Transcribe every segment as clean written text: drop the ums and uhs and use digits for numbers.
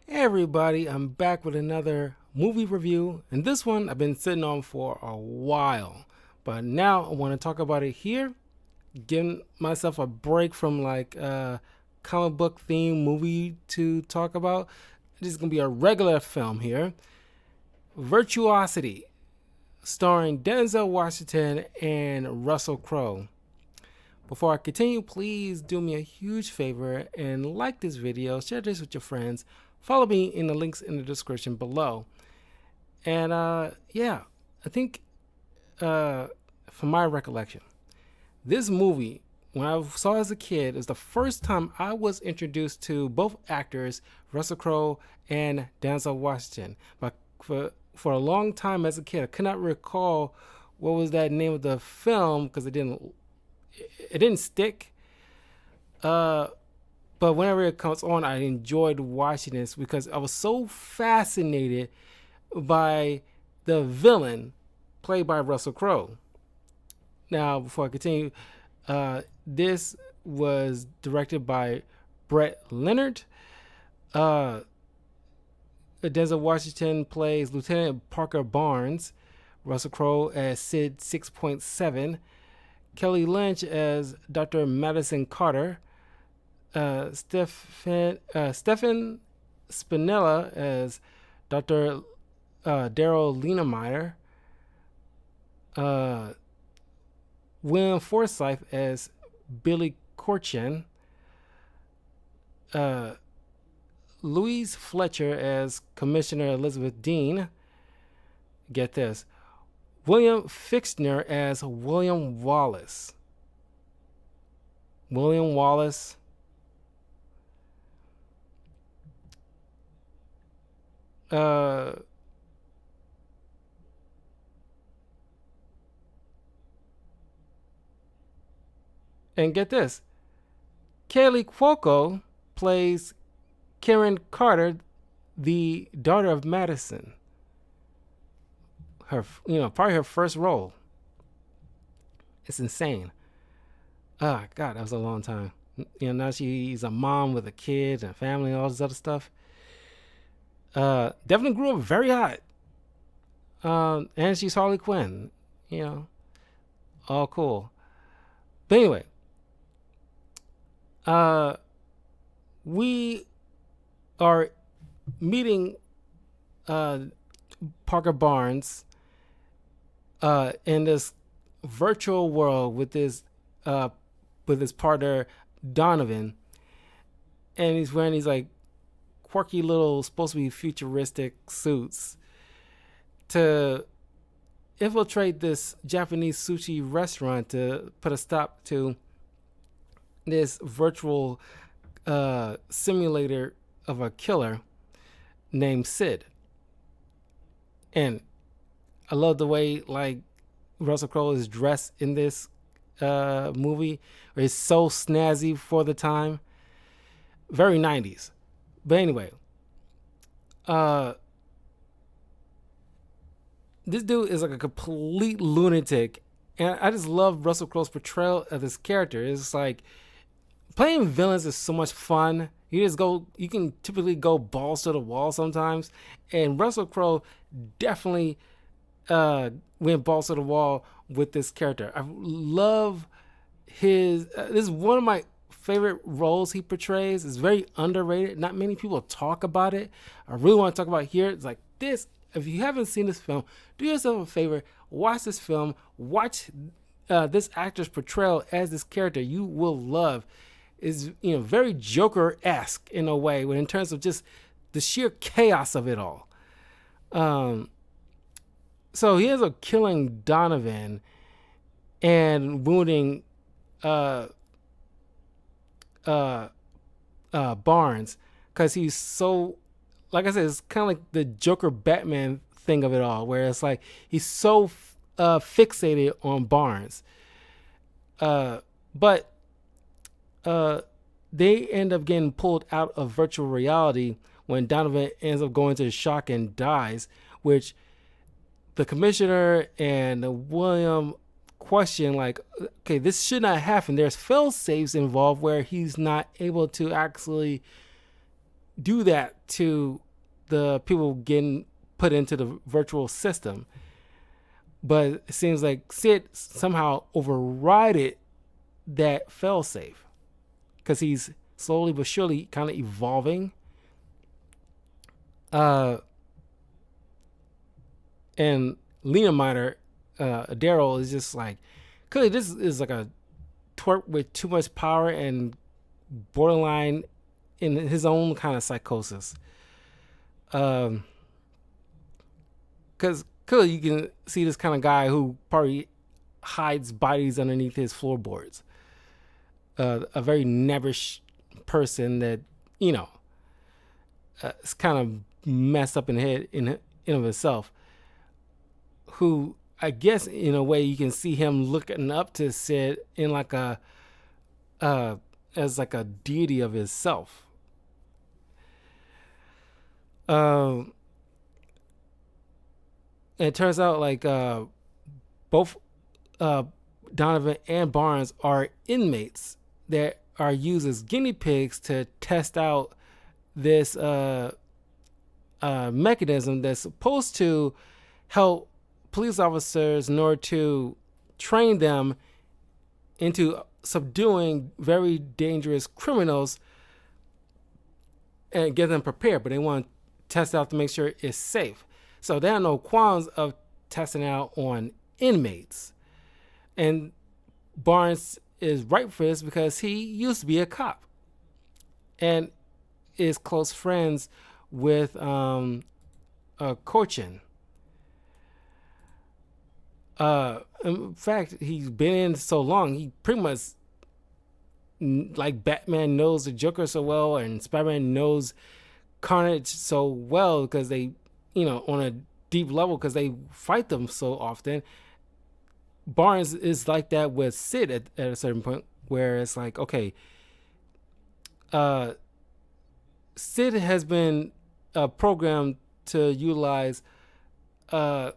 Hey everybody, I'm back with another movie review, and this one I've been sitting on for a while, but now I want to talk about it here, giving myself a break from comic book theme movie to talk about. This is gonna be a regular film here, Virtuosity, starring Denzel Washington and Russell Crowe. Before I continue, please do me a huge favor and like this video, share this with your friends, follow me in the links in the description below. And yeah, I think from my recollection, this movie, when I saw it as a kid, is the first time I was introduced to both actors, Russell Crowe and Denzel Washington. But for a long time as a kid, I could not recall what was that name of the film because it didn't stick. But whenever it comes on, I enjoyed watching this because I was so fascinated by the villain played by Russell Crowe. Now, before I continue, this was directed by Brett Leonard. Uh, Denzel Washington plays Lieutenant Parker Barnes, Russell Crowe as Sid 6.7, Kelly Lynch as Dr. Madison Carter, Stephen Spinella as Dr. Daryl Lienemeyer, uh, William Forsythe as Billy Corchin, uh, Louise Fletcher as Commissioner Elizabeth Dean. Get this, William Fixner as William Wallace. William Wallace. Uh, and get this, Kaylee Cuoco plays Karen Carter, the daughter of Madison. Probably her first role. It's insane. Ah, God, that was a long time. Now she's a mom with a kid and family and all this other stuff. Definitely grew up very hot. And she's Harley Quinn. All cool. But anyway, we are meeting Parker Barnes in this virtual world with his partner Donovan, and he's wearing these like quirky little supposed to be futuristic suits to infiltrate this Japanese sushi restaurant to put a stop to this virtual simulator of a killer named Sid. And I love the way like Russell Crowe is dressed in this movie. It's so snazzy for the time. Very 90s. But anyway, this dude is like a complete lunatic, and I just love Russell Crowe's portrayal of this character. It's like playing villains is so much fun. You can typically go balls to the wall sometimes, and Russell Crowe definitely went balls to the wall with this character. I love this is one of my favorite roles he portrays. It's very underrated. Not many people talk about it. I really want to talk about it here. It's like this. If you haven't seen this film, do yourself a favor. Watch this film. Watch this actor's portrayal as this character. You will love. Is very Joker-esque in a way, in terms of just the sheer chaos of it all. So he ends up killing Donovan and wounding Barnes because he's so, like I said, it's kind of like the Joker Batman thing of it all, where it's like he's so fixated on Barnes. But they end up getting pulled out of virtual reality when Donovan ends up going into shock and dies, which the commissioner and William question, like, okay, this should not happen. There's fail safes involved where he's not able to actually do that to the people getting put into the virtual system. But it seems like Sid somehow overrided that failsafe because he's slowly but surely kind of evolving. Uh, and Lena Minor, Daryl is just like, clearly this is like a twerp with too much power and borderline in his own kind of psychosis. Because clearly you can see this kind of guy who probably hides bodies underneath his floorboards. A very nebbish person that, you know, is kind of messed up in the head in of itself. Who I guess in a way you can see him looking up to Sid in like a as like a deity of himself. And it turns out like both Donovan and Barnes are inmates that are used as guinea pigs to test out this mechanism that's supposed to help police officers in order to train them into subduing very dangerous criminals and get them prepared. But they want to test out to make sure it's safe. So there are no qualms of testing out on inmates. And Barnes is right for this because he used to be a cop and is close friends with Cochin. In fact, he's been in so long, he pretty much, like Batman knows the Joker so well and Spider-Man knows Carnage so well because they, you know, on a deep level because they fight them so often. Barnes is like that with Sid at a certain point where it's like, okay, Sid has been programmed to utilize a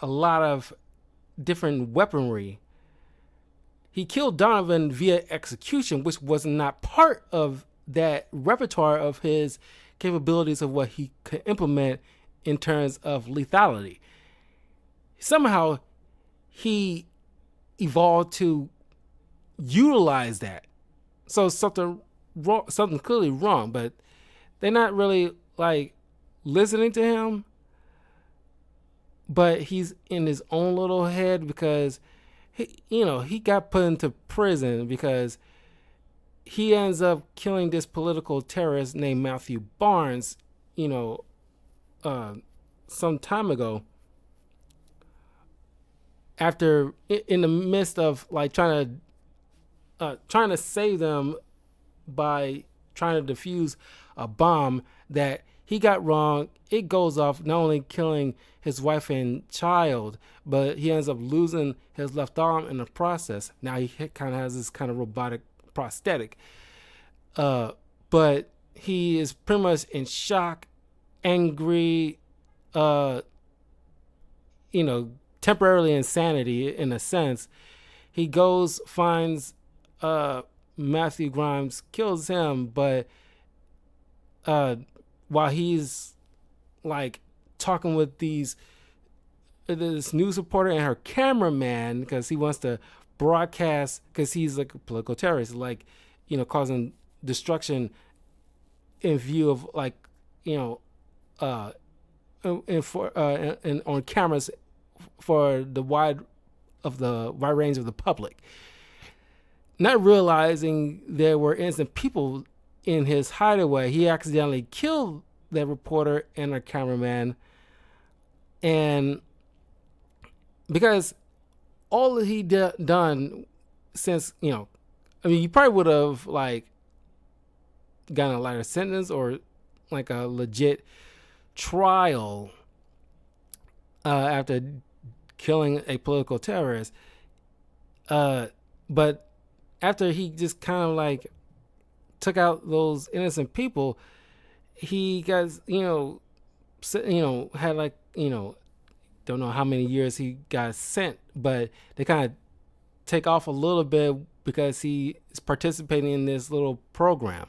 lot of different weaponry. He killed Donovan via execution, which was not part of that repertoire of his capabilities of what he could implement in terms of lethality. Somehow he evolved to utilize that. So something wrong, something clearly wrong, but they're not really like listening to him. But he's in his own little head because he got put into prison because he ends up killing this political terrorist named Matthew Barnes, some time ago. After in the midst of like trying to save them by trying to defuse a bomb that he got wrong, it goes off, not only killing his wife and child, but he ends up losing his left arm in the process. Now he kind of has this kind of robotic prosthetic, but he is pretty much in shock, angry, temporarily insanity in a sense. He goes, finds Matthew Grimes, kills him, but while he's like talking with this news reporter and her cameraman because he wants to broadcast, because he's like a political terrorist, like causing destruction in view of like and on cameras for the wide range of the public, not realizing there were innocent people in his hideaway. He accidentally killed that reporter and a cameraman, and because all that he done since you probably would have like gotten a lighter sentence or like a legit trial after killing a political terrorist, but after he just kind of like took out those innocent people, he got had like don't know how many years he got sent, but they kind of take off a little bit because he is participating in this little program.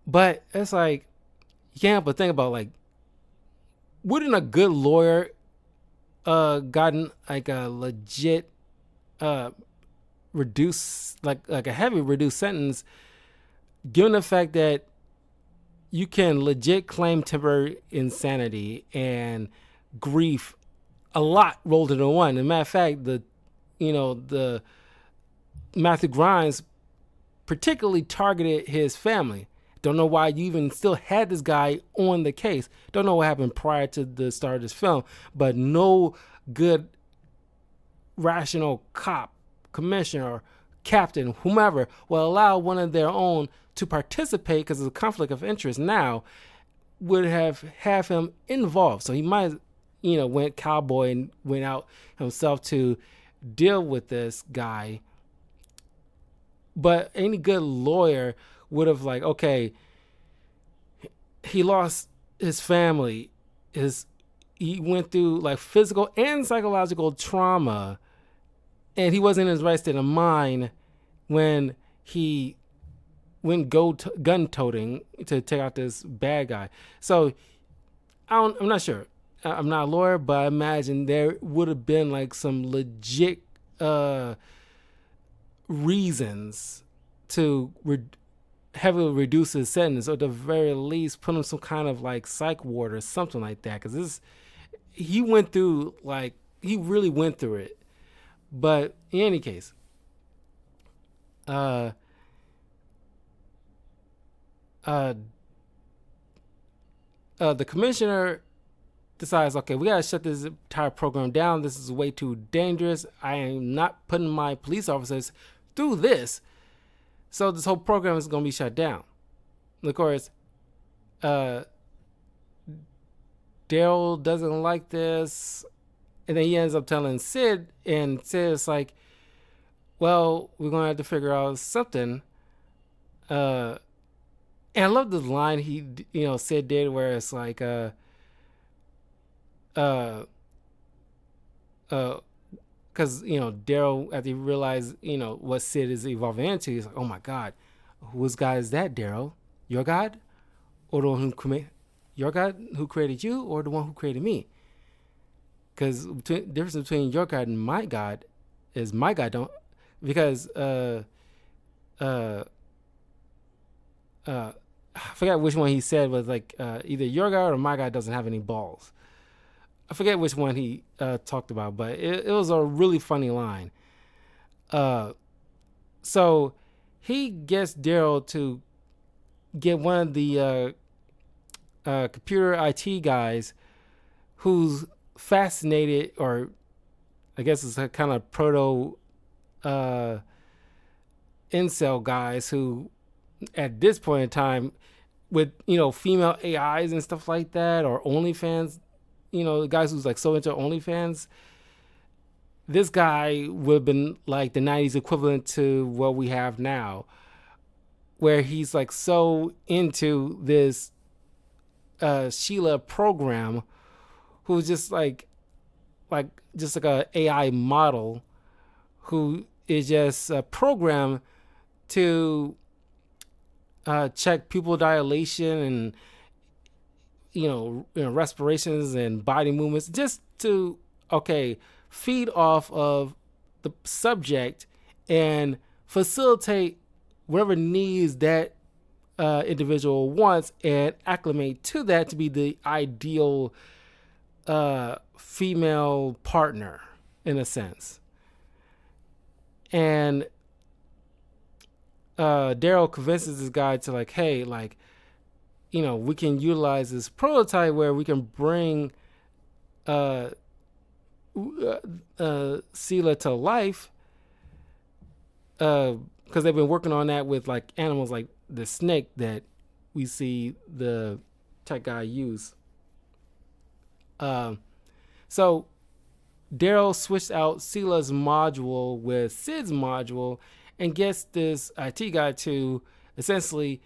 But it's like you can't help but think about like, wouldn't a good lawyer gotten like a legit uh like a heavy reduced sentence, given the fact that you can legit claim temporary insanity and grief a lot rolled into one. As a matter of fact, the Matthew Grimes particularly targeted his family. Don't know why you even still had this guy on the case. Don't know what happened prior to the start of this film, but no good rational cop, commissioner, captain, whomever will allow one of their own to participate because of a conflict of interest now would have him involved. So he might, went cowboy and went out himself to deal with this guy. But any good lawyer would have like, okay, he lost his family, he went through like physical and psychological trauma, and he wasn't in his right state of mind when he went gun toting to take out this bad guy. So I'm not sure. I'm not a lawyer, but I imagine there would have been like some legit reasons to heavily reduce his sentence, or at the very least put him some kind of like psych ward or something like that. Because he went through like he really went through it. But in any case, uh, the commissioner decides, okay, we gotta shut this entire program down. This is way too dangerous. I am not putting my police officers through this. So this whole program is gonna be shut down. And of course, Daryl doesn't like this, and then he ends up telling Sid, and Sid's like, well, we're gonna have to figure out something. And I love the line Sid did, where it's like, because Daryl, after he realized what Sid is evolving into, he's like, oh my god, whose god is that, Daryl? Your god, or the one who your god who created you, or the one who created me? Because the difference between your god and my god is my god don't, because I forget which one he said was like, either your god or my god doesn't have any balls. I forget which one he talked about, but it was a really funny line. So he gets Daryl to get one of the computer IT guys who's fascinated, or I guess it's a kind of proto incel guys who, at this point in time, with female AIs and stuff like that, or OnlyFans, the guys who's like so into OnlyFans, this guy would have been like the 90s equivalent to what we have now, where he's like so into this Sheila program, who's just like a AI model who is just programmed to check pupil dilation and respirations and body movements, just to feed off of the subject and facilitate whatever needs that individual wants, and acclimate to that to be the ideal female partner, in a sense. And Daryl convinces this guy to like, hey, like, we can utilize this prototype where we can bring Sela to life, because they've been working on that with like animals like the snake that we see the tech guy use. So Daryl switched out Sela's module with Sid's module and gets this IT guy to essentially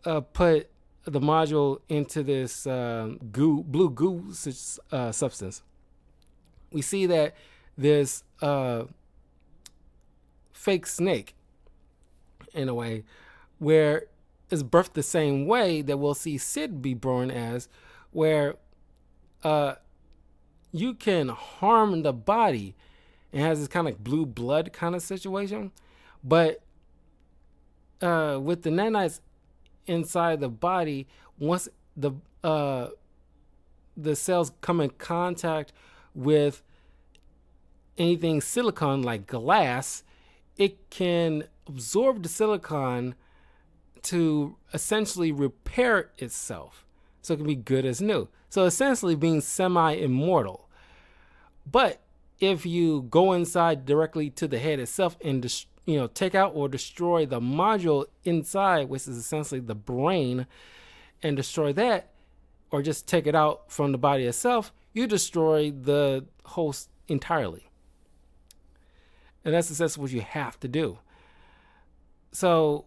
put the module into this blue goo substance. We see that this fake snake, in a way, where is birthed the same way that we'll see Sid be born as, where uh, you can harm the body and has this kind of blue blood kind of situation. But with the nanites inside the body, once uh, the cells come in contact with anything silicon like glass, it can absorb the silicon to essentially repair itself. So it can be good as new. So essentially being semi-immortal. But if you go inside directly to the head itself and take out or destroy the module inside, which is essentially the brain, and destroy that, or just take it out from the body itself, you destroy the host entirely. And that's essentially what you have to do. So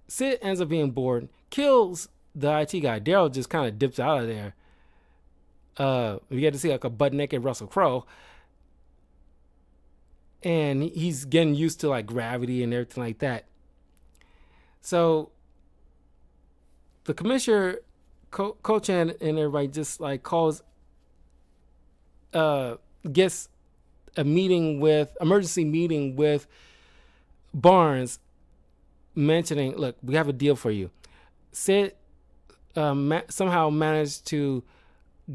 Sid ends up being bored, kills the IT guy. Daryl just kind of dips out of there. We get to see like a butt naked Russell Crowe. And he's getting used to like gravity and everything like that. So the commissioner, Ko-chan, and everybody just like gets a emergency meeting with Barnes, mentioning, look, we have a deal for you. Sid somehow managed to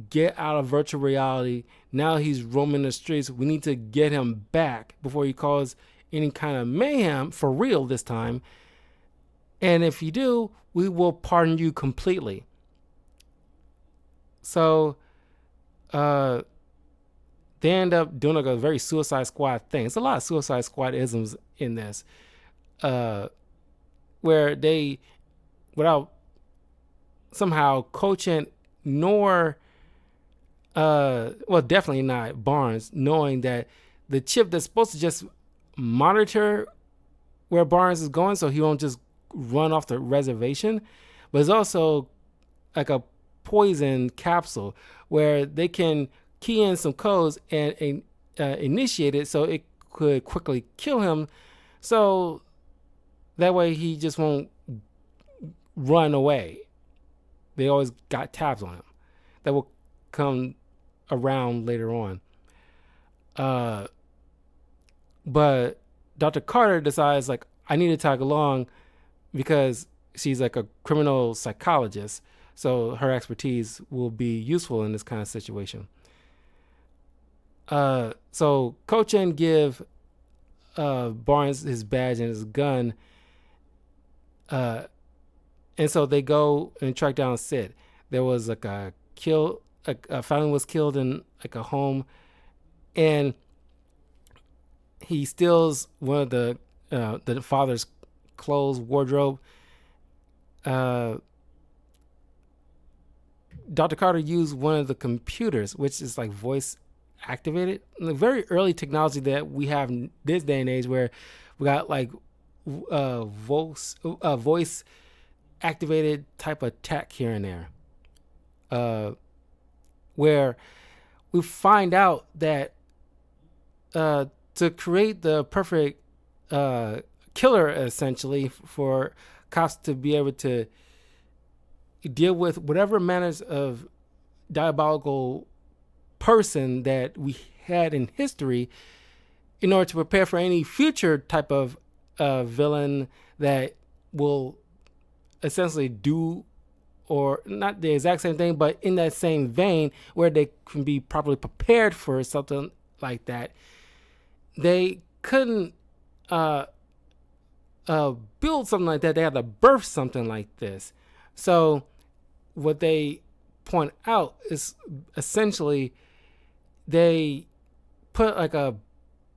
get out of virtual reality. Now he's roaming the streets. We need to get him back before he causes any kind of mayhem, for real this time. And if you do, we will pardon you completely. So they end up doing like a very Suicide Squad thing. It's a lot of Suicide Squad isms in this, where they, without somehow Ko-chan nor definitely not Barnes, knowing that the chip that's supposed to just monitor where Barnes is going so he won't just run off the reservation, but it's also like a poison capsule where they can key in some codes and initiate it so it could quickly kill him, so that way he just won't run away. They always got tabs on him that will come around later on. But Dr. Carter decides, like, I need to tag along because she's like a criminal psychologist, so her expertise will be useful in this kind of situation. So Ko-chan give Barnes his badge and his gun, and so they go and track down Sid. There was like a family was killed in like a home, and he steals one of the father's clothes wardrobe. Dr. Carter used one of the computers, which is like voice activated, the very early technology that we have in this day and age, where we got like voice activated type of tech here and there, where we find out that to create the perfect killer, essentially, for cops to be able to deal with whatever manners of diabolical person that we had in history, in order to prepare for any future type of villain that will essentially do, or not the exact same thing, but in that same vein, where they can be properly prepared for something like that. They couldn't build something like that. They had to birth something like this. So what they point out is essentially they put like a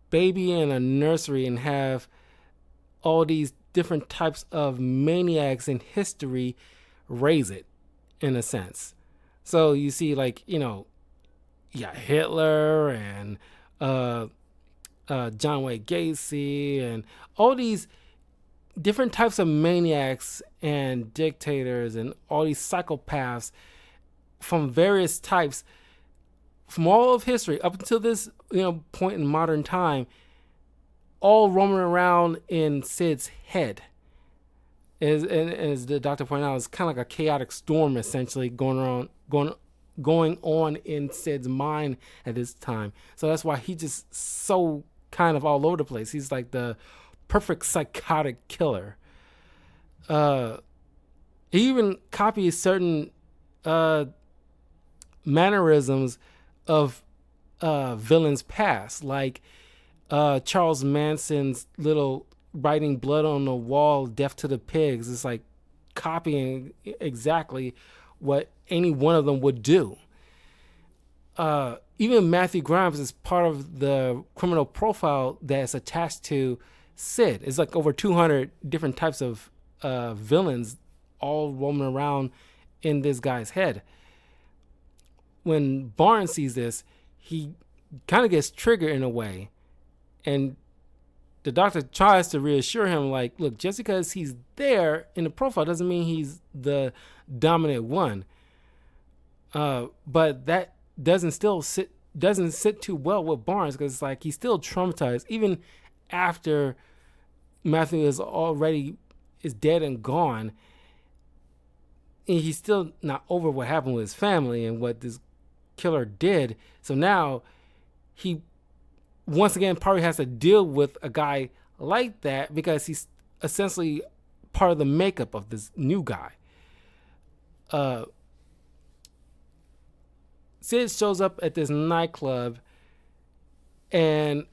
baby in a nursery and have all these different types of maniacs in history raise it, in a sense. So you see, like, Hitler and John Wayne Gacy and all these different types of maniacs and dictators and all these psychopaths from various types from all of history up until this point in modern time, all roaming around in Sid's head. As the doctor pointed out, it's kind of like a chaotic storm essentially going on in Sid's mind at this time. So that's why he's just so kind of all over the place. He's like the perfect psychotic killer. Uh, he even copies certain uh, mannerisms of villains past, like Charles Manson's little writing blood on the wall, death to the pigs. It's like copying exactly what any one of them would do. Even Matthew Grimes is part of the criminal profile that's attached to Sid. It's like over 200 different types of villains all roaming around in this guy's head. When Barnes sees this, he kind of gets triggered in a way. And the doctor tries to reassure him, like, look, just because he's there in the profile doesn't mean he's the dominant one. But that doesn't sit too well with Barnes, because it's like he's still traumatized even after Matthew is dead and gone. And he's still not over what happened with his family and what this killer did. So now he once again probably has to deal with a guy like that, because he's essentially part of the makeup of this new guy. Sid shows up at this nightclub and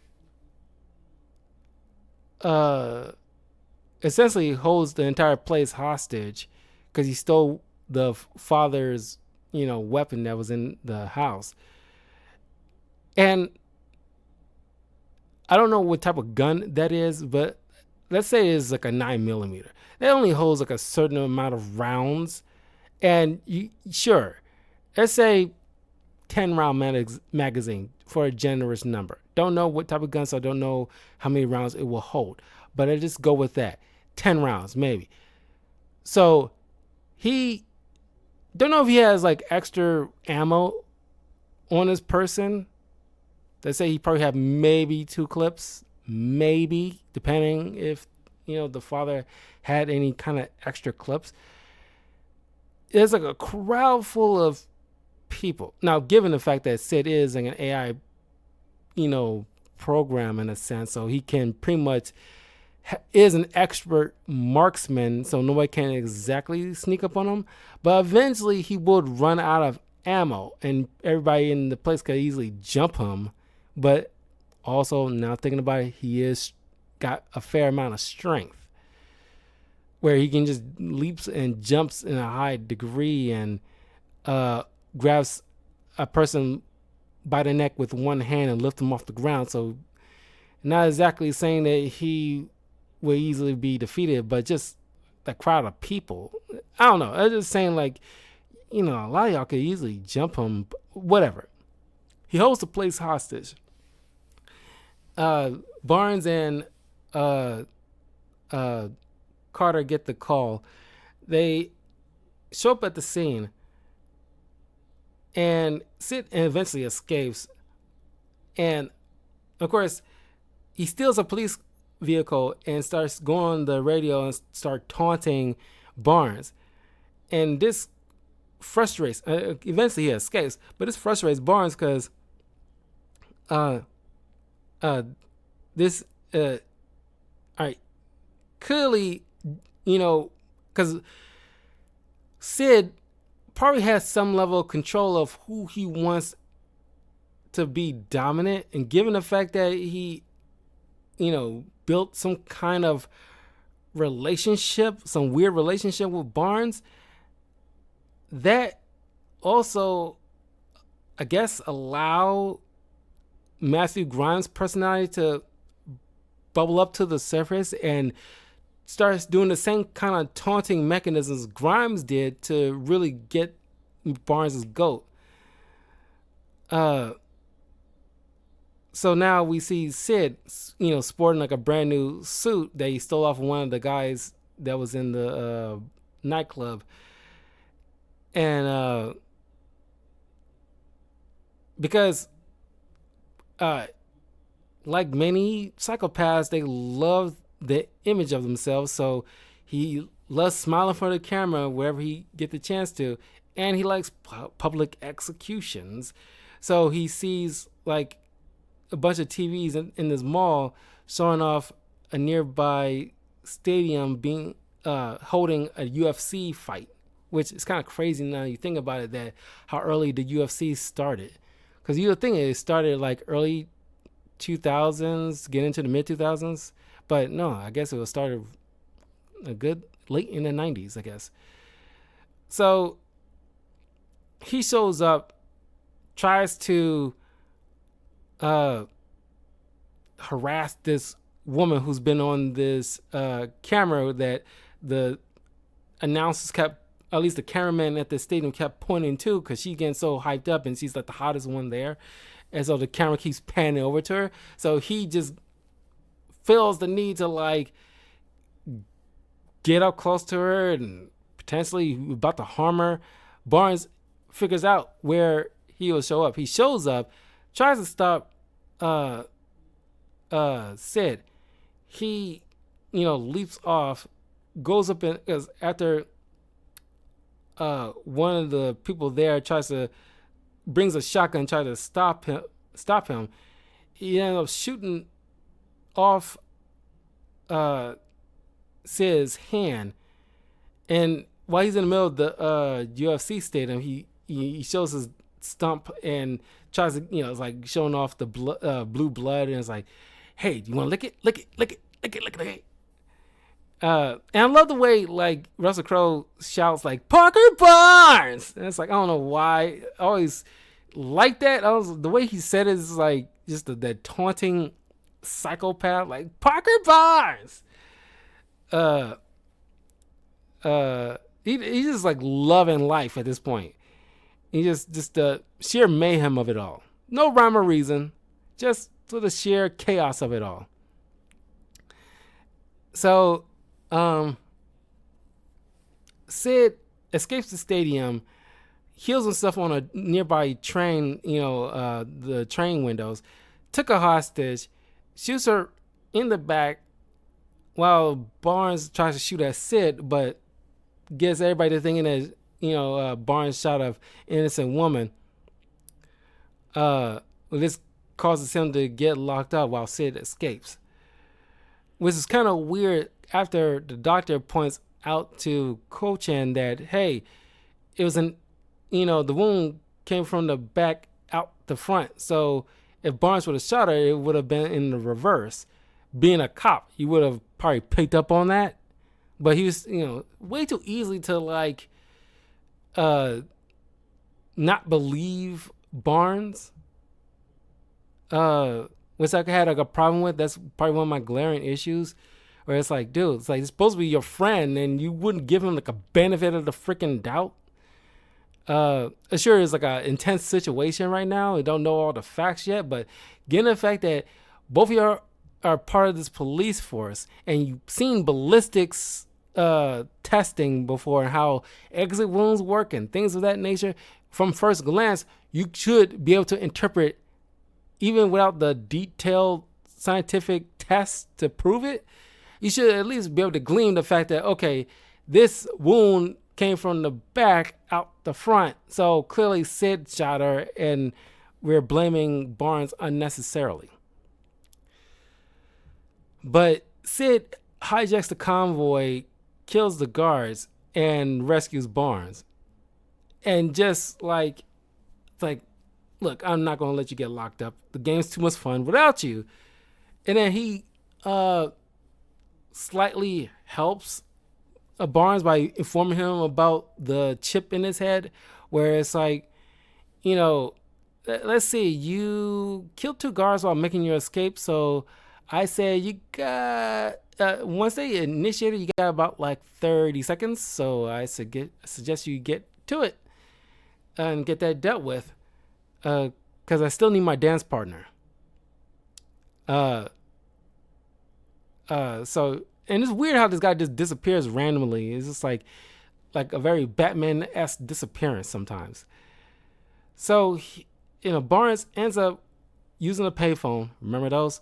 essentially holds the entire place hostage because he stole the father's, weapon that was in the house. And I don't know what type of gun that is, but let's say it's like a 9mm. That only holds like a certain amount of rounds. And let's say 10-round magazine for a generous number. Don't know what type of gun, so I don't know how many rounds it will hold. But I just go with that. 10 rounds, maybe. So he don't know if he has like extra ammo on his person. Let's say he probably have maybe 2 clips, maybe, depending if, the father had any kind of extra clips. There's like a crowd full of people. Now, given the fact that Sid is like an AI, program in a sense, so he can pretty much is an expert marksman, so nobody can exactly sneak up on him. But eventually he would run out of ammo, and everybody in the place could easily jump him. But also, now thinking about it, he is got a fair amount of strength, where he can just leaps and jumps in a high degree and grabs a person by the neck with one hand and lift them off the ground. So not exactly saying that he will easily be defeated, but just the crowd of people. I don't know. I'm just saying, like, a lot of y'all could easily jump him. Whatever. He holds the place hostage. Barnes and Carter get the call. They show up at the scene, and Sid eventually escapes. And of course, he steals a police vehicle and starts going on the radio and start taunting Barnes. And this frustrates. Eventually, he escapes, but this frustrates Barnes because this all right, clearly, because Sid probably has some level of control of who he wants to be dominant, and given the fact that he built some kind of relationship, some weird relationship with Barnes, that also, I guess, allow Matthew Grimes' personality to bubble up to the surface and starts doing the same kind of taunting mechanisms Grimes did to really get Barnes' goat. So now we see Sid, sporting like a brand new suit that he stole off of one of the guys that was in the nightclub. And because like many psychopaths, they love the image of themselves. So He loves smiling for the camera wherever he get the chance to, and he likes public executions. So he sees like a bunch of TVs in this mall showing off a nearby stadium being holding a UFC fight, which is kind of crazy now you think about it, that how early the UFC started. Because you would think it started like early 2000s, get into the mid 2000s, but no, I guess it was started a good late in the 90s, I guess. So he shows up, tries to harass this woman who's been on this camera that the announcers kept, at least the cameraman at the stadium kept pointing to, because she's getting so hyped up and she's like the hottest one there. And so the camera keeps panning over to her. So he just feels the need to like get up close to her and potentially about to harm her. Barnes figures out where he will show up. He shows up, tries to stop Sid. He, leaps off, goes up in, because after one of the people there brings a shotgun, tries to stop him. He ends up shooting off Sid's hand, and while he's in the middle of the UFC stadium, he shows his stump and tries to, it's like showing off the blue blood, and it's like, hey, do you want to lick it? Lick it, lick it, lick it, lick it, lick it. And I love the way like Russell Crowe shouts like Parker Barnes, and it's like, I don't know why I always like that. The way he said it is like just that taunting psychopath, like Parker Barnes. He's just like loving life at this point. He just the sheer mayhem of it all. No rhyme or reason, just for the sheer chaos of it all. So, Sid escapes the stadium, heals himself on a nearby train, the train windows, took a hostage, shoots her in the back while Barnes tries to shoot at Sid, but gets everybody to thinking that, Barnes shot an innocent woman. This causes him to get locked up while Sid escapes, which is kind of weird after the doctor points out to Ko-chan that, hey, it was the wound came from the back out the front. So if Barnes would have shot her, it would have been in the reverse. Being a cop, he would have probably picked up on that. But he was, way too easily to like not believe Barnes. Which I had like a problem with. That's probably one of my glaring issues. Where it's like, dude, it's like it's supposed to be your friend, and you wouldn't give him like a benefit of the freaking doubt. Sure, it's like an intense situation right now. I don't know all the facts yet, but given the fact that both of you are part of this police force, and you've seen ballistics testing before and how exit wounds work and things of that nature, from first glance, you should be able to interpret, even without the detailed scientific tests to prove it, you should at least be able to glean the fact that, okay, this wound came from the back out the front. So clearly Sid shot her, and we're blaming Barnes unnecessarily. But Sid hijacks the convoy, kills the guards, and rescues Barnes. And just like, look, I'm not going to let you get locked up. The game's too much fun without you. And then he slightly helps Barnes by informing him about the chip in his head, where it's like, let's see, you killed 2 guards while making your escape. So I said you got, once they initiated, you got about like 30 seconds. So I suggest you get to it and get that dealt with. Because I still need my dance partner. So, and it's weird how this guy just disappears randomly. It's just like a very Batman-esque disappearance sometimes. So, Barnes ends up using a payphone. Remember those?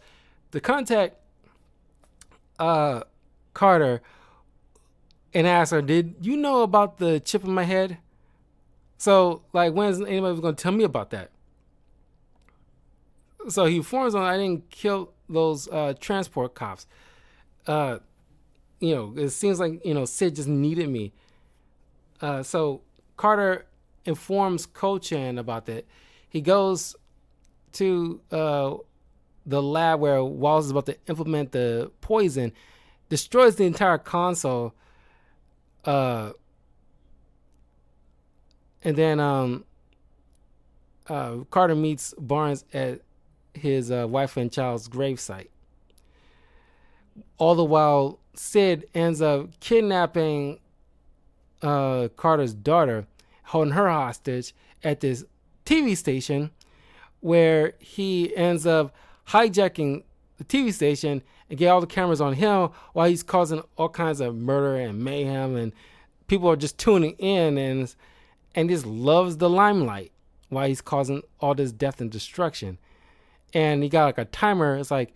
To contact Carter, and asked her, "Did you know about the chip in my head? So, like, when's anybody going to tell me about that?" So he informs them, "I didn't kill those transport cops. Uh, it seems like Sid just needed me." So Carter informs Ko Chan about that. He goes to the lab where Wallace is about to implement the poison, destroys the entire console, uh, and then Carter meets Barnes at his wife and child's gravesite. All the while, Sid ends up kidnapping Carter's daughter, holding her hostage at this TV station, where he ends up hijacking the TV station and get all the cameras on him while he's causing all kinds of murder and mayhem, and people are just tuning in and just loves the limelight while he's causing all this death and destruction. And he got like a timer. It's like,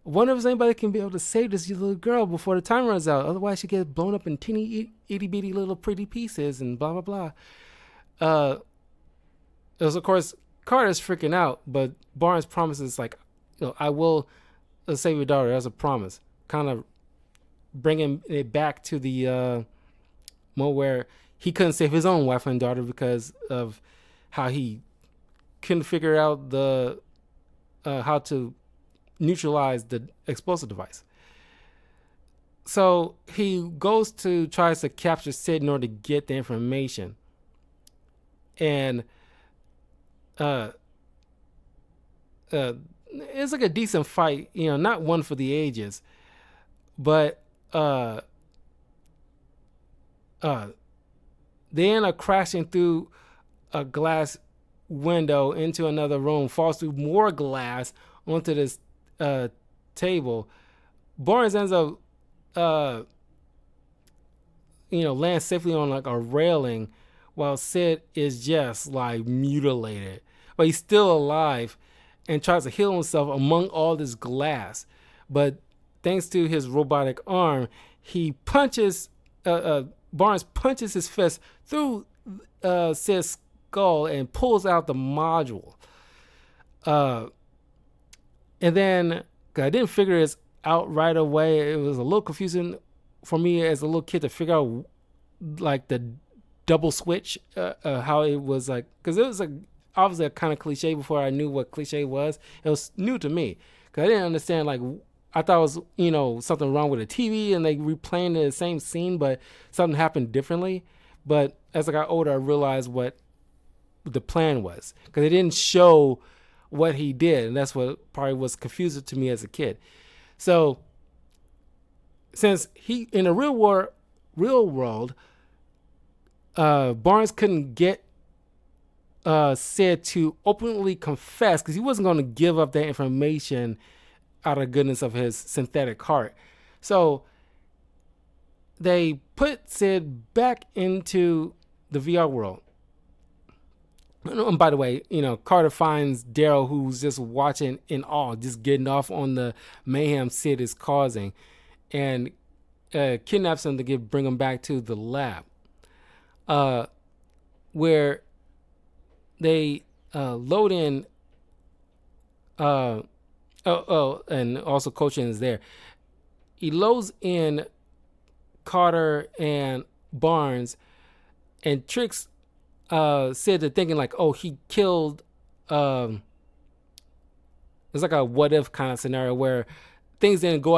wonder if anybody can be able to save this little girl before the time runs out. Otherwise, she gets blown up in teeny itty bitty little pretty pieces and blah blah blah. It was, of course, Carter's freaking out, but Barnes promises, like, I will save your daughter as a promise. Kind of bringing it back to the moment where he couldn't save his own wife and daughter because of how he couldn't figure out the how to neutralize the explosive device. So he tries to capture Sid in order to get the information. And uh, it's like a decent fight, not one for the ages, but they end up crashing through a glass window into another room, falls through more glass onto this table. Barnes ends up lands safely on like a railing while Sid is just like mutilated. But he's still alive and tries to heal himself among all this glass. But thanks to his robotic arm, he punches Barnes punches his fist through Sid's skull and pulls out the module. And then I didn't figure this out right away. It was a little confusing for me as a little kid to figure out like the double switch, how it was like, because it was like obviously a kind of cliche before I knew what cliche was. It was new to me because I didn't understand, like, I thought it was something wrong with the TV and they replaying the same scene, but something happened differently. But as I got older, I realized what the plan was because they didn't show what he did, and that's what probably was confusing to me as a kid. So since he in the real world, Barnes couldn't get Sid to openly confess because he wasn't going to give up that information out of the goodness of his synthetic heart. So they put Sid back into the VR world. And by the way, Carter finds Daryl, who's just watching in awe, just getting off on the mayhem Sid is causing, and kidnaps him to bring him back to the lab, where they load in. And also Ko Chan is there. He loads in Carter and Barnes and tricks Sid to thinking like, oh, he killed. It's like a what if kind of scenario where things didn't go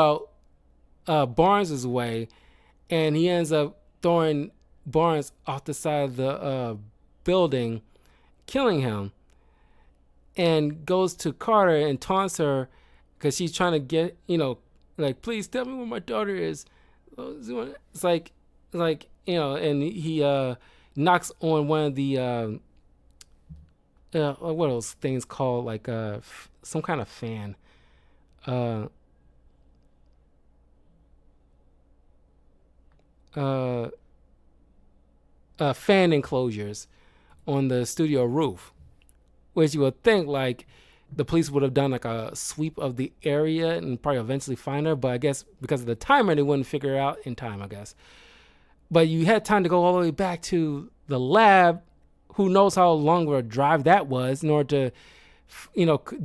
out Barnes' way, and he ends up throwing Barnes off the side of the building, killing him, and goes to Carter and taunts her because she's trying to get, like, please tell me where my daughter is. It's like, and he knocks on one of the what are those things called, like some kind of fan. Fan enclosures on the studio roof, which you would think like the police would have done like a sweep of the area and probably eventually find her. But I guess because of the timer, they wouldn't figure it out in time, I guess. But you had time to go all the way back to the lab. Who knows how long of a drive that was in order to,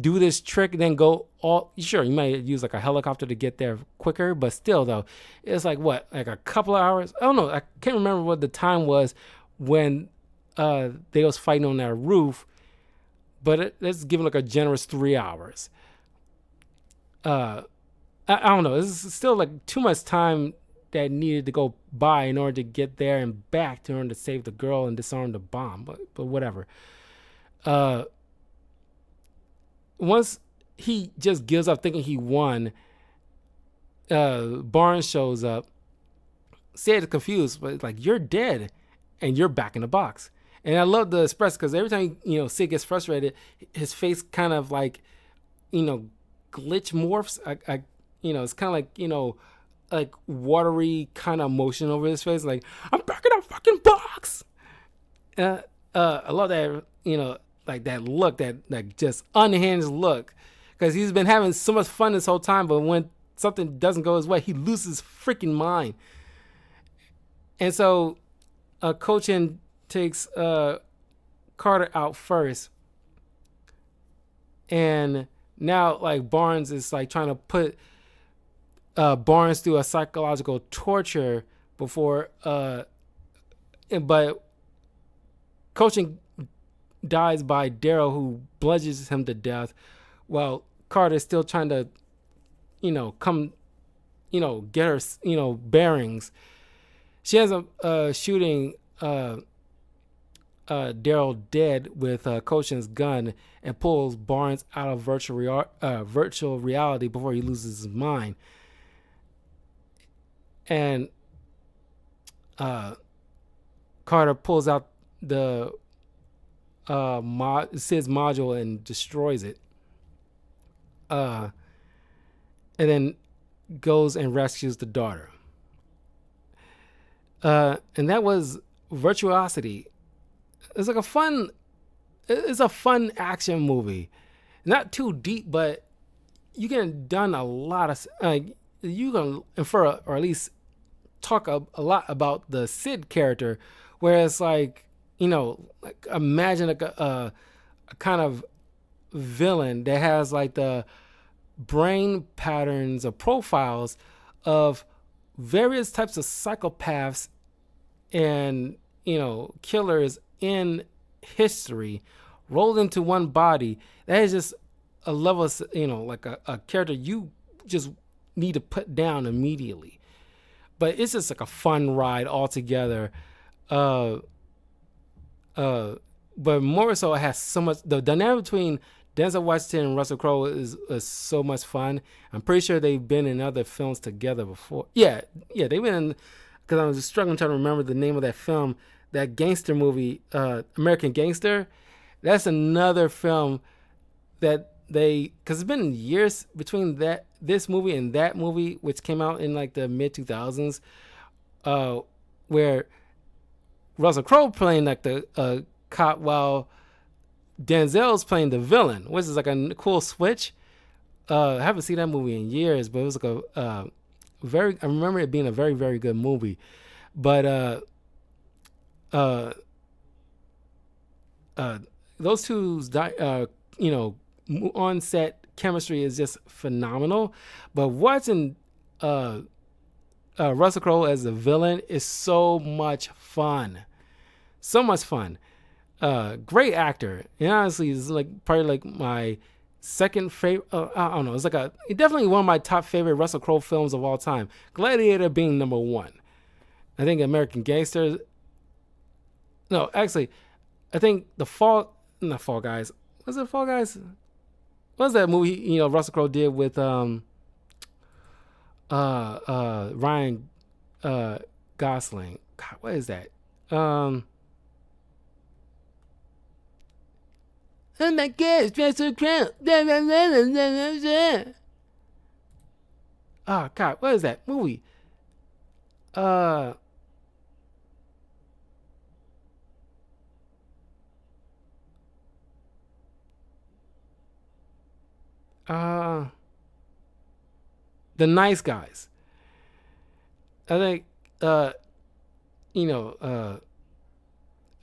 do this trick and then go all. Sure, you might use like a helicopter to get there quicker, but still though, it's like what, like a couple of hours. I don't know. I can't remember what the time was when they was fighting on that roof, but let's give it like a generous 3 hours. I don't know. It's still like too much time that needed to go by in order to get there and back in order to save the girl and disarm the bomb. But whatever. Uh, Once he just gives up thinking he won, Barnes shows up. Sid is confused, but it's like, you're dead, and you're back in the box. And I love the express because every time Sid gets frustrated, his face kind of like glitch morphs. It's kind of like watery kind of emotion over his face, like, I'm back in that fucking box. I love that, like that look, that like just unhinged look, because he's been having so much fun this whole time, but when something doesn't go his way, he loses his freaking mind. And so, Cochin takes Carter out first, and now like Barnes is like trying to put Barnes through a psychological torture before, but Cochin dies by Daryl, who bludgeons him to death, while Carter's still trying to, come, get her, bearings. She ends up shooting Daryl dead with Cochin's gun and pulls Barnes out of virtual reality before he loses his mind. And Carter pulls out the Sid's module and destroys it. And then goes and rescues the daughter. And that was Virtuosity. It's a fun action movie. Not too deep, but you can done a lot of, you can infer or at least talk a lot about the Sid character, where it's like, like imagine a kind of villain that has like the brain patterns or profiles of various types of psychopaths and killers in history rolled into one body. That is just a level of, like a character you just need to put down immediately. But it's just like a fun ride altogether. But more so, it has so much. The dynamic between Denzel Washington and Russell Crowe is so much fun. I'm pretty sure they've been in other films together before. Yeah, they've been in. Because I was just struggling trying to remember the name of that film, that gangster movie, American Gangster. That's another film that because it's been years between this movie and that movie, which came out in like the mid 2000s, where Russell Crowe playing like the cop while Denzel's playing the villain, which is like a cool switch. I haven't seen that movie in years, but it was like I remember it being a very, very good movie. But those two's on set chemistry is just phenomenal. But watching Russell Crowe as a villain is so much fun. So much fun. Great actor. And honestly, it's like probably like my second favorite. I don't know. It's definitely one of my top favorite Russell Crowe films of all time. Gladiator being number one. I think American Gangster. No, actually, I think not Fall Guys. Was it Fall Guys? What was that movie? Russell Crowe did with Ryan Gosling. God, what is that? Oh my God, Russell Crowe. Oh God, what is that movie? Uh, the Nice Guys. I think, uh, you know,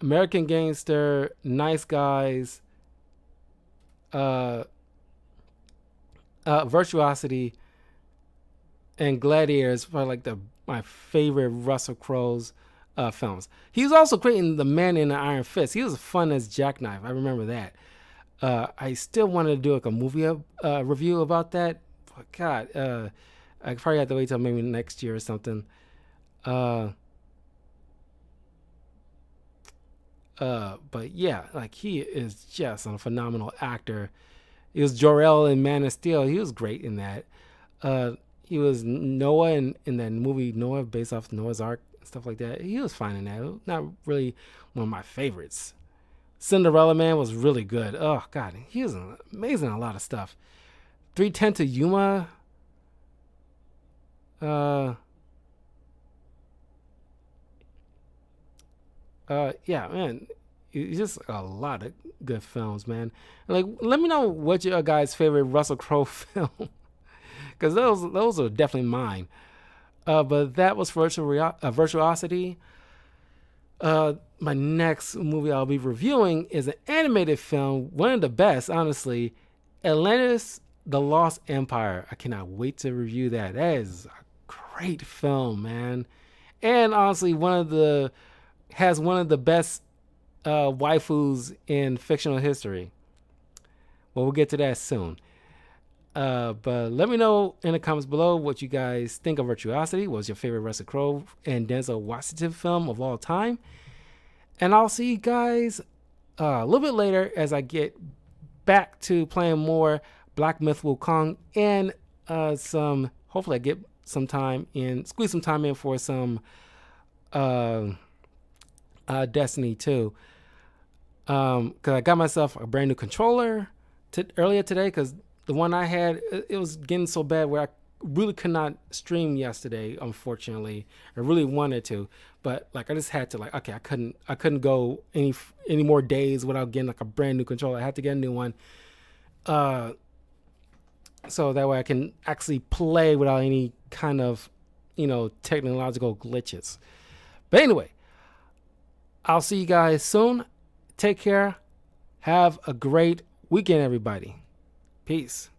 American Gangster, Nice Guys, uh, Virtuosity, and Gladiator is probably like the my favorite Russell Crowe's films. He was also great in The Man in the Iron Fist. He was fun as Jackknife. I remember that. I still wanted to do like a movie review about that. But God, I probably have to wait till maybe next year or something. Uh, but yeah, like he is just a phenomenal actor. He was Jor-El in Man of Steel. He was great in that. Uh, he was Noah in that movie Noah, based off Noah's Ark and stuff like that. He was fine in that. Not really one of my favorites. Cinderella Man was really good. Oh God, he was amazing in a lot of stuff. 310 to Yuma. Uh, yeah, man, it's just a lot of good films, man. Like, let me know what your guys' favorite Russell Crowe film, because those are definitely mine. But that was Virtuosity. My next movie I'll be reviewing is an animated film, one of the best, honestly, Atlantis: The Lost Empire. I cannot wait to review that. That is a great film, man, and honestly, one of the best waifus in fictional history. Well, we'll get to that soon. But let me know in the comments below what you guys think of Virtuosity. What was your favorite Russell Crowe and Denzel Washington film of all time? And I'll see you guys a little bit later as I get back to playing more Black Myth Wukong and some. Hopefully, I get some time in, squeeze some time in for some uh, Destiny 2. Because I got myself a brand new controller earlier today because the one I had, it was getting so bad where I really could not stream yesterday, unfortunately. I really wanted to, but like I just had to, like, okay, I couldn't go any more days without getting like a brand new controller. I had to get a new one. So that way I can actually play without any kind of, technological glitches. But anyway, I'll see you guys soon. Take care. Have a great weekend, everybody. Peace.